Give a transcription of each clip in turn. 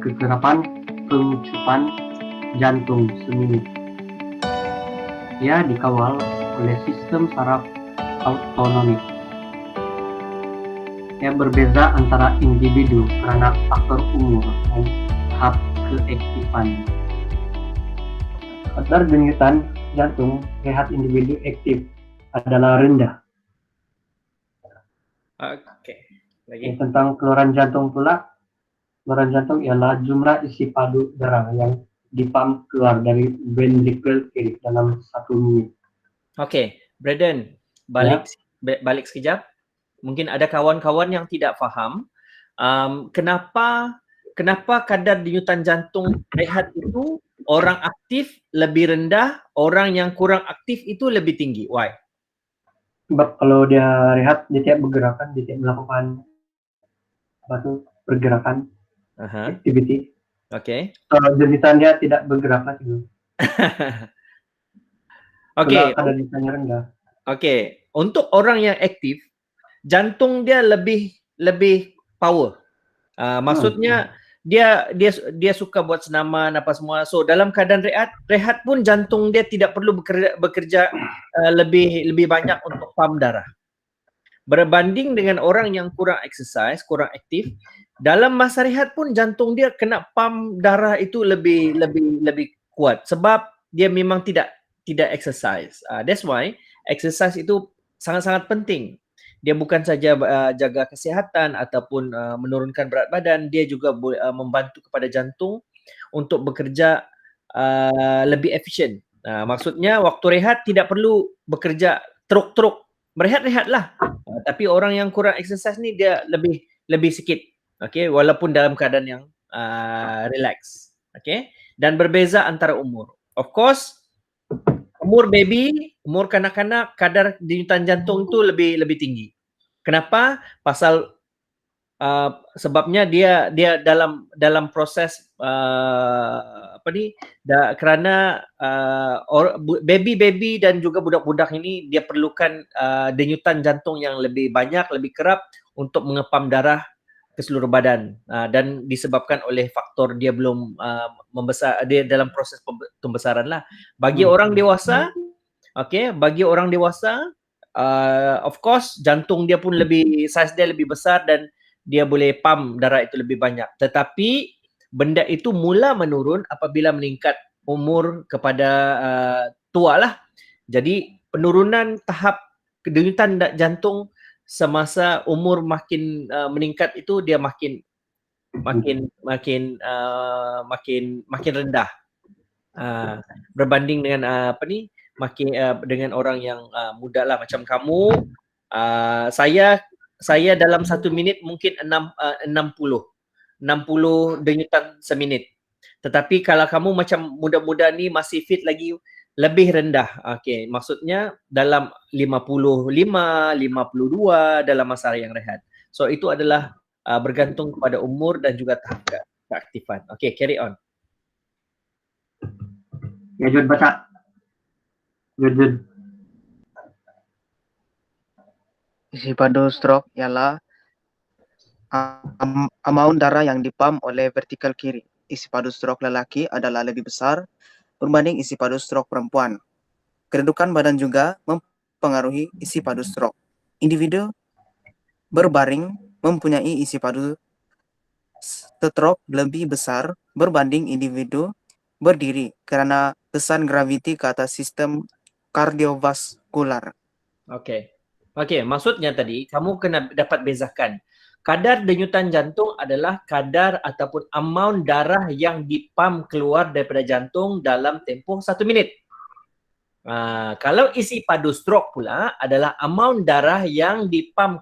kegerapan pengucupan jantung seminit. Ia dikawal oleh sistem saraf autonomik. Ia berbeza antara individu karena faktor umur dan tahap keaktifan. Kadar denyutan jantung rehat individu aktif adalah rendah. Oke. Lagi. Tentang keluaran jantung pula, keluaran jantung ialah jumlah isi padu darah yang dipam keluar dari ventricle kiri dalam 1 menit. Oke, Braden, balik sekejap. Mungkin ada kawan-kawan yang tidak faham kenapa kadar denyutan jantung rehat itu orang aktif lebih rendah, orang yang kurang aktif itu lebih tinggi. Why? Sebab kalau dia rehat, dia tidak bergerakan, dia tidak melakukan pergerakan, activity. Oke. Kalau denyutan dia tidak bergerak gitu. Oke. Kadar denyutannya rendah. Oke, untuk orang yang aktif, jantung dia lebih power. Maksudnya dia suka buat senaman apa semua. So dalam keadaan rehat pun jantung dia tidak perlu bekerja lebih banyak untuk pam darah. Berbanding dengan orang yang kurang exercise, kurang aktif, dalam masa rehat pun jantung dia kena pam darah itu lebih kuat sebab dia memang tidak exercise. That's why exercise itu sangat-sangat penting. Dia bukan saja jaga kesihatan ataupun menurunkan berat badan, dia juga membantu kepada jantung untuk bekerja lebih efisien. Maksudnya waktu rehat tidak perlu bekerja teruk-teruk. Berehat-rehatlah. Tapi orang yang kurang exercise ni dia lebih sikit. Okay, walaupun dalam keadaan yang relax. Okay, dan berbeza antara umur. Of course, umur baby, umur kanak-kanak, kadar denyutan jantung tu lebih tinggi. Kenapa? Pasal sebabnya dia dalam proses kerana baby dan juga budak-budak ini dia perlukan denyutan jantung yang lebih banyak, lebih kerap untuk mengepam darah ke seluruh badan dan disebabkan oleh faktor dia belum membesar, dia dalam proses pembesaran lah. Bagi orang dewasa, bagi orang dewasa of course jantung dia pun size dia lebih besar dan dia boleh pam darah itu lebih banyak. Tetapi benda itu mula menurun apabila meningkat umur kepada tua lah. Jadi penurunan tahap denyutan jantung semasa umur makin meningkat itu dia makin rendah. Berbanding dengan dengan orang yang muda lah macam kamu. Saya dalam 1 minit mungkin 60 denyutan seminit. Tetapi kalau kamu macam muda-muda ni masih fit lagi, lebih rendah. Okey, maksudnya dalam 55, 52 dalam masa yang rehat. So itu adalah bergantung kepada umur dan juga tahap keaktifan. Okey, carry on. Ya, Jod, baca. Jod. Isi padu stroke ialah amount darah yang dipam oleh vertikal kiri. Isi padu stroke lelaki adalah lebih besar berbanding isi padu stroke perempuan. Kedudukan badan juga mempengaruhi isi padu stroke. Individu berbaring mempunyai isi padu stroke lebih besar berbanding individu berdiri karena pesan graviti ke atas sistem kardiovaskular. Okey, maksudnya tadi kamu kena dapat bezakan. Kadar denyutan jantung adalah kadar ataupun amount darah yang dipam keluar daripada jantung dalam tempoh 1 minit. Kalau isi padu stroke pula adalah amount darah yang dipam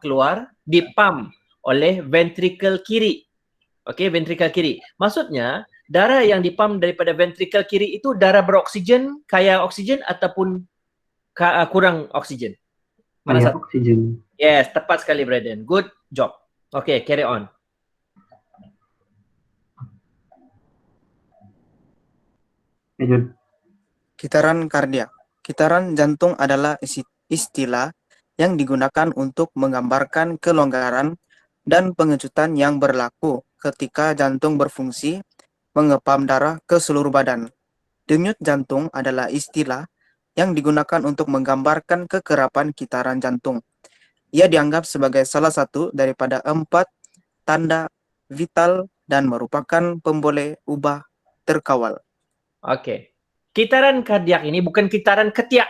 oleh ventricle kiri. Okey, ventricle kiri. Maksudnya darah yang dipam daripada ventricle kiri itu darah beroksigen, kaya oksigen ataupun kurang oksigen? Mana satu? Oksigen. Yes, tepat sekali Braden. Good job. Okay, carry on. Kitaran kardiak. Kitaran jantung adalah istilah yang digunakan untuk menggambarkan kelonggaran dan pengecutan yang berlaku ketika jantung berfungsi mengepam darah ke seluruh badan. Denyut jantung adalah istilah yang digunakan untuk menggambarkan kekerapan kitaran jantung. Ia dianggap sebagai salah satu daripada 4 tanda vital dan merupakan pemboleh ubah terkawal. Okey. Kitaran kardiak ini bukan kitaran ketiak,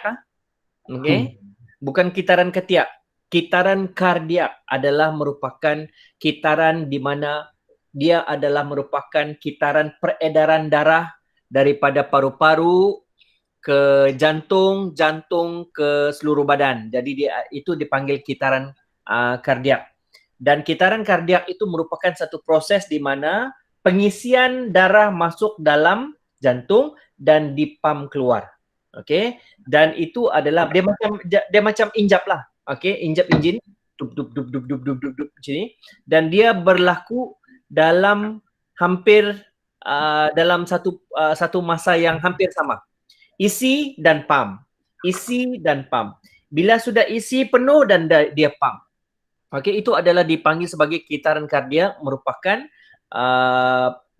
okey? Bukan kitaran ketiak. Kitaran kardiak adalah merupakan kitaran di mana dia adalah merupakan kitaran peredaran darah daripada paru-paru ke jantung, jantung ke seluruh badan. Jadi dia itu dipanggil kitaran kardiak. Dan kitaran kardiak itu merupakan satu proses di mana pengisian darah masuk dalam jantung dan dipam keluar. Okey, dan itu adalah dia macam injap lah. Okey, injap enjin dup dup dup dup dup dup dup dup macam ni, dan dia berlaku dalam hampir dalam satu masa yang hampir sama. Isi dan pam. Isi dan pam. Bila sudah isi penuh dan dia pam. Okey, itu adalah dipanggil sebagai kitaran kardiak, merupakan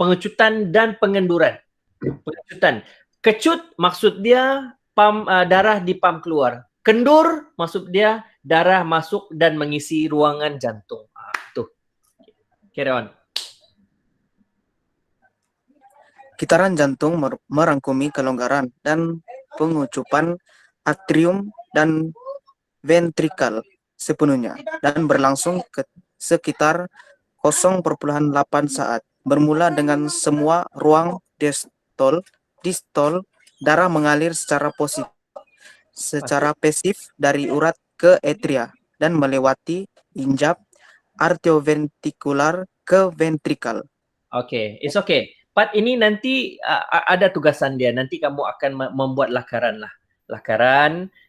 pengecutan dan pengenduran. Pengecutan. Kecut maksud dia pam darah dipam keluar. Kendur maksud dia darah masuk dan mengisi ruangan jantung. Tuh. Carry on. Kitaran jantung merangkumi kelonggaran dan pengucupan atrium dan ventrikal sepenuhnya dan berlangsung sekitar 0,8 saat. Bermula dengan semua ruang distol, darah mengalir secara pasif dari urat ke atria dan melewati injap arterioventrikular ke ventrikal. Okay, it's okay. Part ini nanti ada tugasan dia. Nanti kamu akan membuat lakaran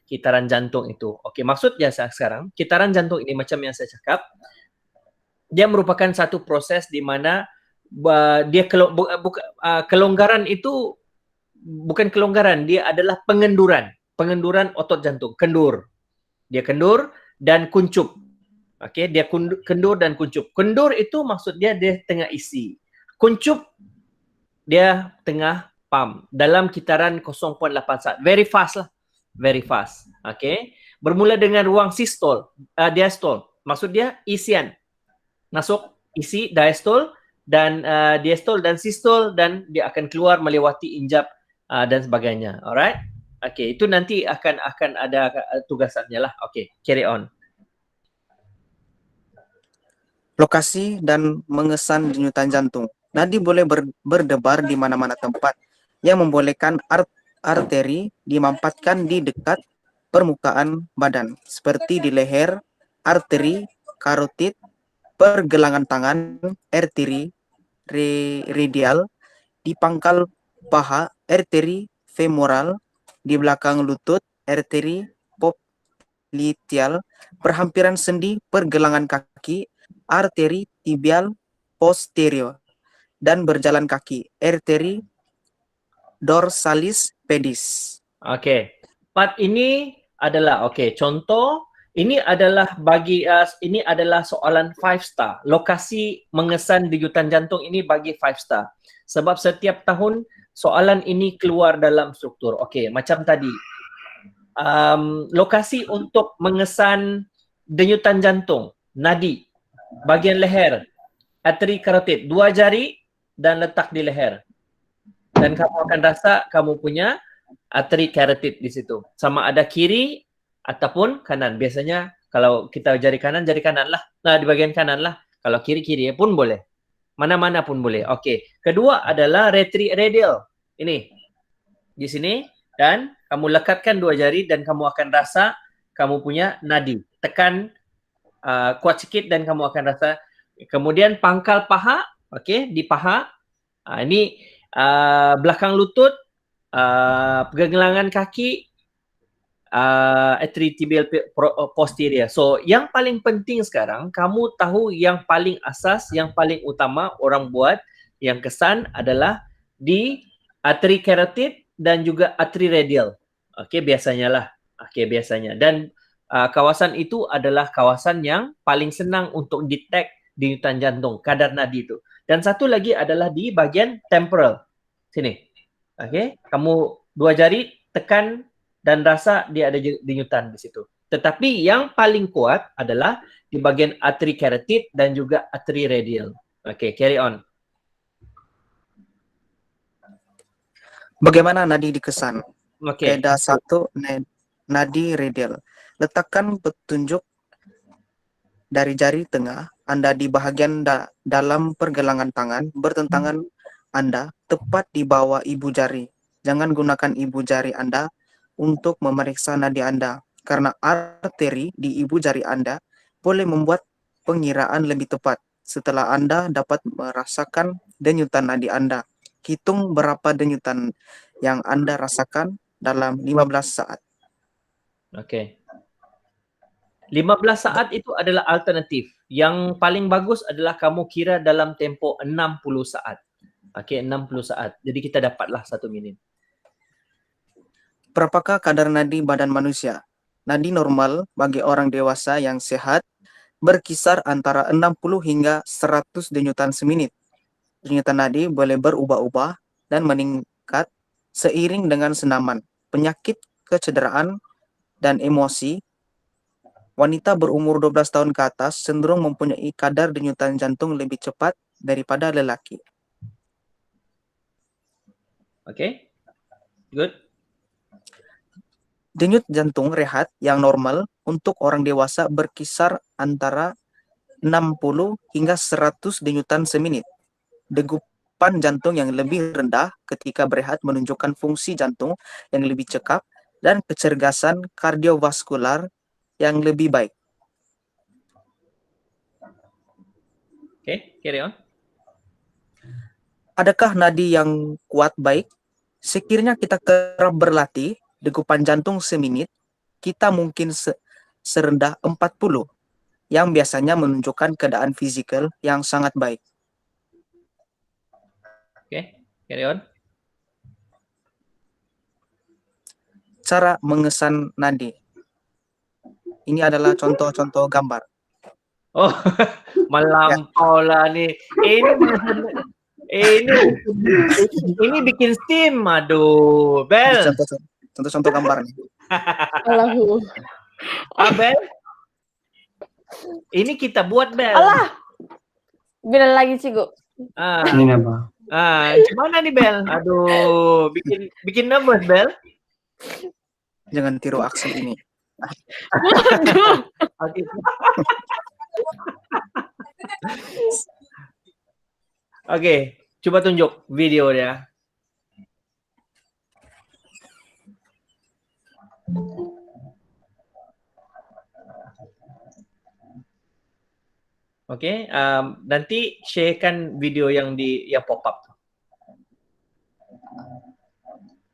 kitaran jantung itu. Okey, maksudnya sekarang kitaran jantung ini macam yang saya cakap, dia merupakan satu proses di mana dia kelonggaran itu bukan kelonggaran, dia adalah pengenduran otot jantung, kendur. Dia kendur dan kuncup. Okey, dia kendur dan kuncup. Kendur itu maksud dia tengah isi. Kuncup dia tengah pam dalam kitaran 0.8 saat. Very fast lah. Very fast. Okay. Bermula dengan ruang diastole. Maksud dia isian. Masuk isi diastole dan diastole dan sistole dan dia akan keluar melewati injap dan sebagainya. Alright. Okay. Itu nanti akan ada tugasannya lah. Okay. Carry on. Lokasi dan mengesan denyutan jantung. Nadi boleh berdebar di mana-mana tempat yang membolehkan arteri dimampatkan di dekat permukaan badan, seperti di leher, arteri karotid, pergelangan tangan, arteri radial, di pangkal paha, arteri femoral, di belakang lutut, arteri popliteal, perhampiran sendi pergelangan kaki, arteri tibial posterior, dan berjalan kaki, arteri dorsalis pedis. Okey. Part ini adalah contoh ini adalah ini adalah soalan 5 star. Lokasi mengesan denyutan jantung ini bagi 5 star. Sebab setiap tahun soalan ini keluar dalam struktur. Okey, macam tadi. Lokasi untuk mengesan denyutan jantung, nadi, bahagian leher, arteri karotid, 2 jari dan letak di leher. Dan kamu akan rasa kamu punya arteri karotid di situ. Sama ada kiri ataupun kanan. Biasanya kalau kita jari kanan lah. Nah, di bagian kanan lah. Kalau kiri pun boleh. Mana-mana pun boleh. Okey. Kedua adalah arteri radial. Ini. Di sini. Dan kamu lekatkan 2 jari dan kamu akan rasa kamu punya nadi. Tekan kuat sikit dan kamu akan rasa. Kemudian pangkal paha. Okey. Di paha. Ini belakang lutut, pergelangan kaki, arteri tibial posterior. So, yang paling penting sekarang, kamu tahu yang paling asas, yang paling utama orang buat, yang kesan adalah di arteri karotid dan juga arteri radial. Okey, biasanya lah. Okey, biasanya. Dan kawasan itu adalah kawasan yang paling senang untuk detect denyutan jantung, kadar nadi itu. Dan satu lagi adalah di bahagian temporal. Sini. Okey, kamu dua jari tekan dan rasa dia ada denyutan di situ. Tetapi yang paling kuat adalah di bahagian arteri carotid dan juga arteri radial. Okey, carry on. Bagaimana nadi dikesan? Okey. Faedah 1, nadi radial. Letakkan petunjuk dari jari tengah Anda di bahagian dalam pergelangan tangan bertentangan Anda tepat di bawah ibu jari. Jangan gunakan ibu jari Anda untuk memeriksa nadi Anda, karena arteri di ibu jari Anda boleh membuat pengiraan lebih tepat. Setelah Anda dapat merasakan denyutan nadi Anda, hitung berapa denyutan yang Anda rasakan dalam 15 saat. Okey. 15 saat itu adalah alternatif. Yang paling bagus adalah kamu kira dalam tempoh 60 saat. Okey, 60 saat. Jadi kita dapatlah 1 minit. Berapakah kadar nadi badan manusia? Nadi normal bagi orang dewasa yang sehat berkisar antara 60 hingga 100 denyutan seminit. Denyutan nadi boleh berubah-ubah dan meningkat seiring dengan senaman, penyakit, kecederaan, dan emosi. Wanita berumur 12 tahun ke atas cenderung mempunyai kadar denyutan jantung lebih cepat daripada lelaki. Okey? Good. Denyut jantung rehat yang normal untuk orang dewasa berkisar antara 60 hingga 100 denyutan seminit. Degupan jantung yang lebih rendah ketika berehat menunjukkan fungsi jantung yang lebih cekap dan kecergasan kardiovaskular yang lebih baik. Okay, carry on. Adakah nadi yang kuat baik? Sekiranya kita kerap berlatih degupan jantung seminit, kita mungkin serendah 40, yang biasanya menunjukkan keadaan fisikal yang sangat baik. Okay, carry on. Cara mengesan nadi. Ini adalah contoh-contoh gambar. Oh, melampau lah ni. Ini bikin steam. Aduh, Bel. Contoh-contoh gambar nih. Alahu. Bel. Ini kita buat, Bel. Alah. Bila lagi cikgu. Ini apa? Gimana nih, Bel? Aduh, bikin nervous, Bel. Jangan tiru aksi ini. Waduh. Oke, coba tunjuk video dia. Oke, nanti sharekan video yang pop up.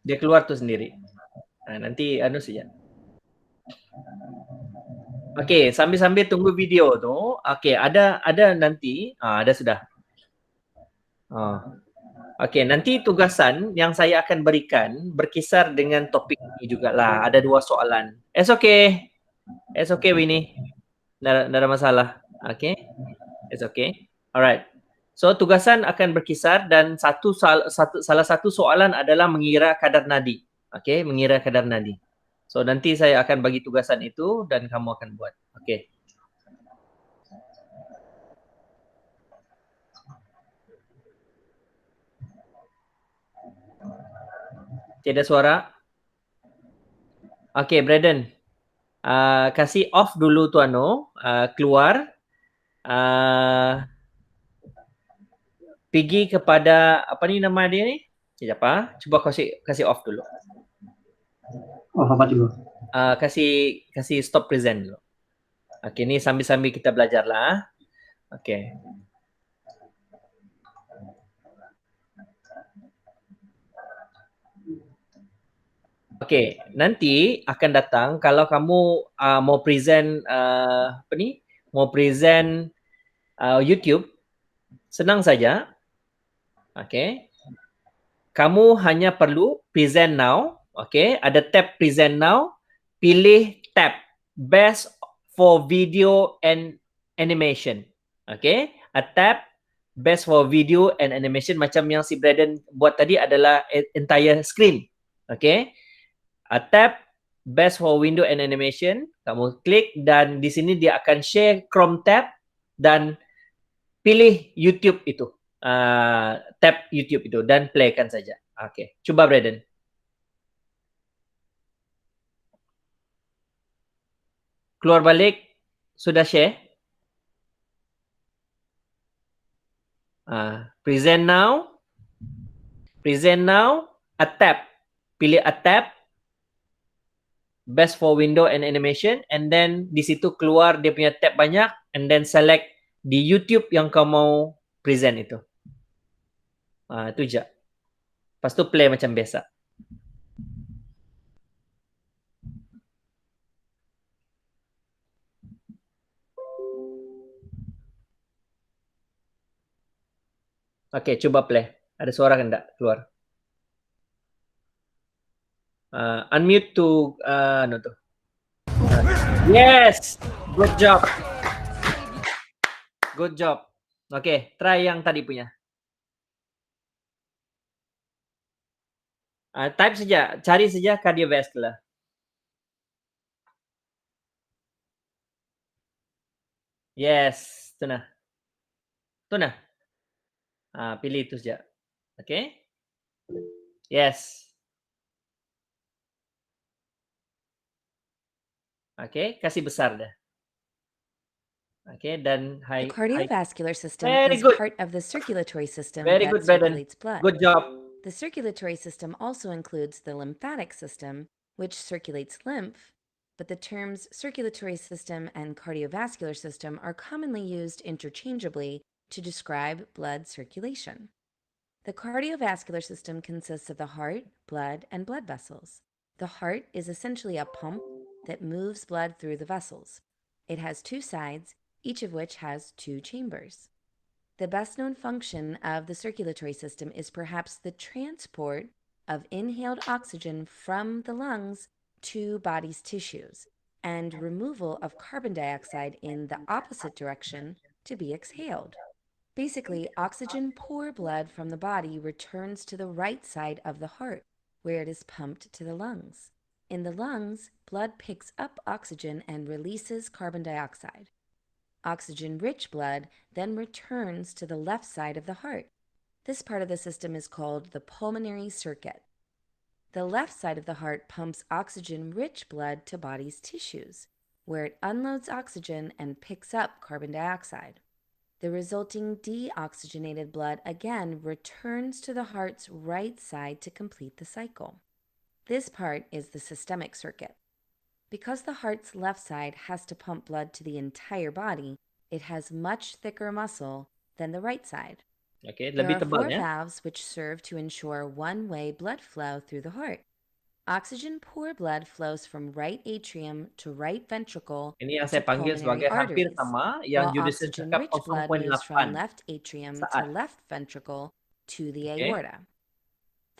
Dia keluar tuh sendiri. Nanti saja. Oke, sambil-sambil tunggu video tu. Oke, ada nanti. Ada sudah. Oke, nanti tugasan yang saya akan berikan berkisar dengan topik ini jugalah. Ada 2 soalan. It's okay. It's okay, Winnie. Nggak ada masalah. Okay? It's okay. Alright. So, tugasan akan berkisar dan salah satu soalan adalah mengira kadar nadi. Okay? Mengira kadar nadi. So, nanti saya akan bagi tugasan itu dan kamu akan buat. Okay. Tiada suara? Okay, Braden. Kasih off dulu Tuano. Keluar. Pergi kepada, apa ni nama dia ni? Sekejap. Cuba kasih off dulu. Oh, apa dulu? Kasih stop present dulu. Okay, ni sambil-sambil kita belajar lah. Okay. Okay, nanti akan datang kalau kamu mau present mau present YouTube, senang saja. Okay. Kamu hanya perlu present now. Okay, ada tab present now. Pilih tab best for video and animation. Okay, a tab best for video and animation macam yang si Braden buat tadi adalah entire screen. Okay. Tab best for window and animation. Kamu klik dan di sini dia akan share Chrome tab dan pilih YouTube itu. Tab YouTube itu dan playkan saja. Okay. Cuba Braden. Keluar balik. Sudah share? Present now. Present now. A tab. Pilih a tab. Best for window and animation. And then di situ keluar dia punya tab banyak. And then select di YouTube yang kau mau present itu. Itu je. Lepas tu play macam biasa. Okay, cuba play. Ada suara kan tak keluar? Unmute to no tu. Yes, good job. Good job. Okay, try yang tadi punya. Type saja, cari saja cardiovascular. Yes, tu nah. Tu nah. Pilih itu saja. Okay. Yes. Okay, kasih besar dah. Okay, dan The cardiovascular system Very is good. part of the circulatory system Very that good, Braden. circulates blood. Good job. The circulatory system also includes the lymphatic system, which circulates lymph, but the terms circulatory system and cardiovascular system are commonly used interchangeably to describe blood circulation. The cardiovascular system consists of the heart, blood, and blood vessels. The heart is essentially a pump that moves blood through the vessels. It has two sides, each of which has two chambers. The best-known function of the circulatory system is perhaps the transport of inhaled oxygen from the lungs to body's tissues and removal of carbon dioxide in the opposite direction to be exhaled. Basically, oxygen-poor blood from the body returns to the right side of the heart, where it is pumped to the lungs. In the lungs, blood picks up oxygen and releases carbon dioxide. Oxygen-rich blood then returns to the left side of the heart. This part of the system is called the pulmonary circuit. The left side of the heart pumps oxygen-rich blood to body's tissues, where it unloads oxygen and picks up carbon dioxide. The resulting deoxygenated blood again returns to the heart's right side to complete the cycle. This part is the systemic circuit. Because the heart's left side has to pump blood to the entire body, it has much thicker muscle than the right side. Okay, There lebih are tebal four ya. valves which serve to ensure one-way blood flow through the heart. Oxygen-poor blood flows from right atrium to right ventricle Ini yang to saya panggil pulmonary sebagai hampir arteries, sama yang while Judicial cakap oxygen-rich blood moves from 0.8 left atrium to saat. left ventricle to the Okay. aorta.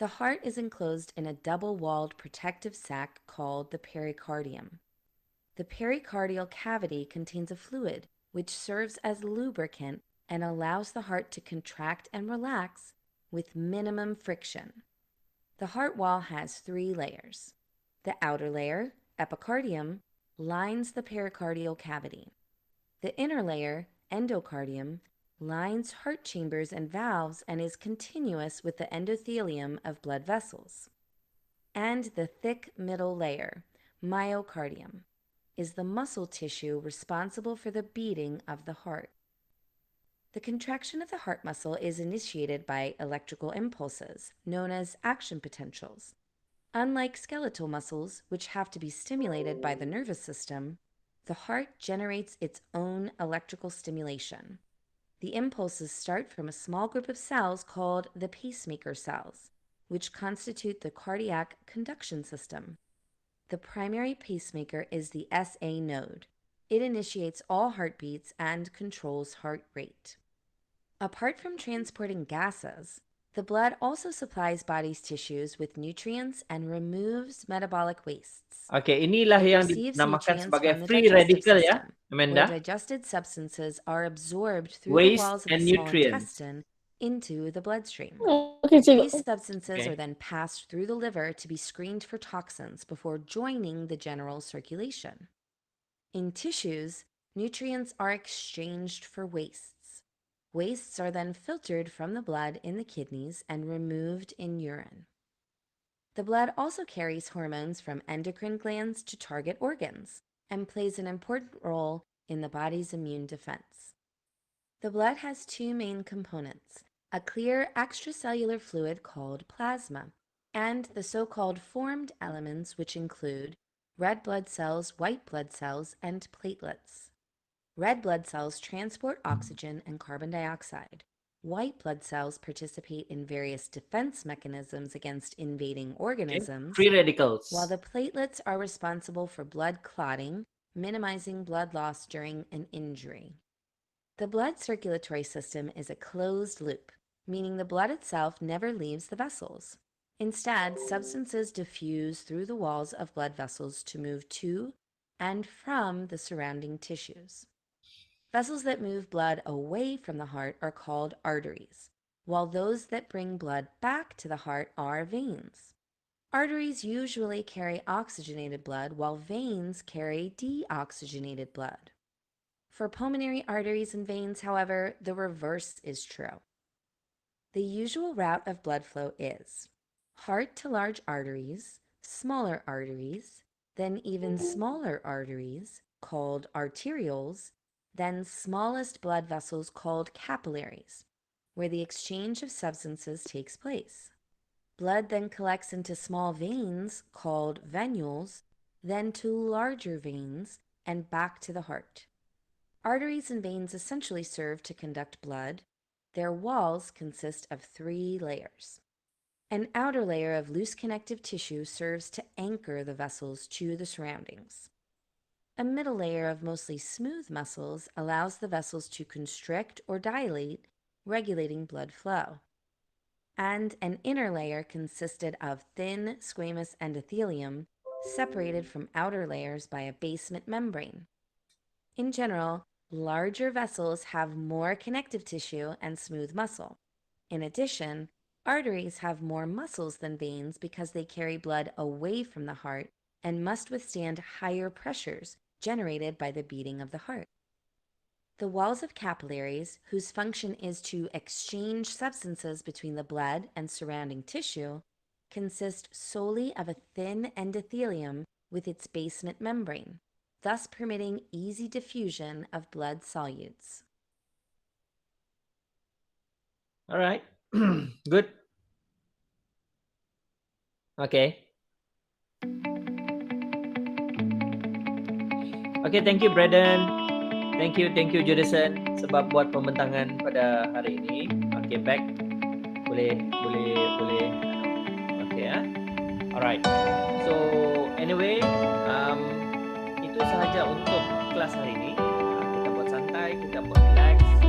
The heart is enclosed in a double-walled protective sac called the pericardium. The pericardial cavity contains a fluid which serves as lubricant and allows the heart to contract and relax with minimum friction. The heart wall has three layers. The outer layer, epicardium, lines the pericardial cavity. The inner layer, endocardium, lines heart chambers and valves and is continuous with the endothelium of blood vessels. And the thick middle layer, myocardium, is the muscle tissue responsible for the beating of the heart. The contraction of the heart muscle is initiated by electrical impulses, known as action potentials. Unlike skeletal muscles, which have to be stimulated by the nervous system, the heart generates its own electrical stimulation. The impulses start from a small group of cells called the pacemaker cells, which constitute the cardiac conduction system. The primary pacemaker is the SA node. It initiates all heartbeats and controls heart rate. Apart from transporting gases, The blood also supplies body's tissues with nutrients and removes metabolic wastes. Okay, inilah It yang receives dinamakan nutrients sebagai from the free digestive radical ya, system, where Amanda. digested substances are absorbed through the Waste walls of and the small nutrients. intestine into the bloodstream. Oke, These cikgu. substances Okay. are then passed through the liver to be screened for toxins before joining the general circulation. In tissues, nutrients are exchanged for wastes. Wastes are then filtered from the blood in the kidneys and removed in urine. The blood also carries hormones from endocrine glands to target organs and plays an important role in the body's immune defense. The blood has two main components, a clear extracellular fluid called plasma, and the so-called formed elements, which include red blood cells, white blood cells, and platelets. Red blood cells transport oxygen and carbon dioxide. White blood cells participate in various defense mechanisms against invading organisms, Free radicals. while the platelets are responsible for blood clotting, minimizing blood loss during an injury. The blood circulatory system is a closed loop, meaning the blood itself never leaves the vessels. Instead, substances diffuse through the walls of blood vessels to move to and from the surrounding tissues. Vessels that move blood away from the heart are called arteries, while those that bring blood back to the heart are veins. Arteries usually carry oxygenated blood, while veins carry deoxygenated blood. For pulmonary arteries and veins, however, the reverse is true. The usual route of blood flow is heart to large arteries, smaller arteries, then even smaller arteries called arterioles, then smallest blood vessels called capillaries, where the exchange of substances takes place. Blood then collects into small veins called venules, then to larger veins, and back to the heart. Arteries and veins essentially serve to conduct blood. Their walls consist of 3 layers. An outer layer of loose connective tissue serves to anchor the vessels to the surroundings. A middle layer of mostly smooth muscles allows the vessels to constrict or dilate, regulating blood flow. And an inner layer consisted of thin squamous endothelium separated from outer layers by a basement membrane. In general, larger vessels have more connective tissue and smooth muscle. In addition, arteries have more muscles than veins because they carry blood away from the heart and must withstand higher pressures generated by the beating of the heart. The walls of capillaries, whose function is to exchange substances between the blood and surrounding tissue, consist solely of a thin endothelium with its basement membrane, thus permitting easy diffusion of blood solutes. All right. Good. Okay. Okay, thank you Braden. Thank you Judison sebab buat pembentangan pada hari ini. Okay, back. Boleh. Okay ya. Alright. So anyway, itu sahaja untuk kelas hari ini. Kita buat santai, kita buat relax.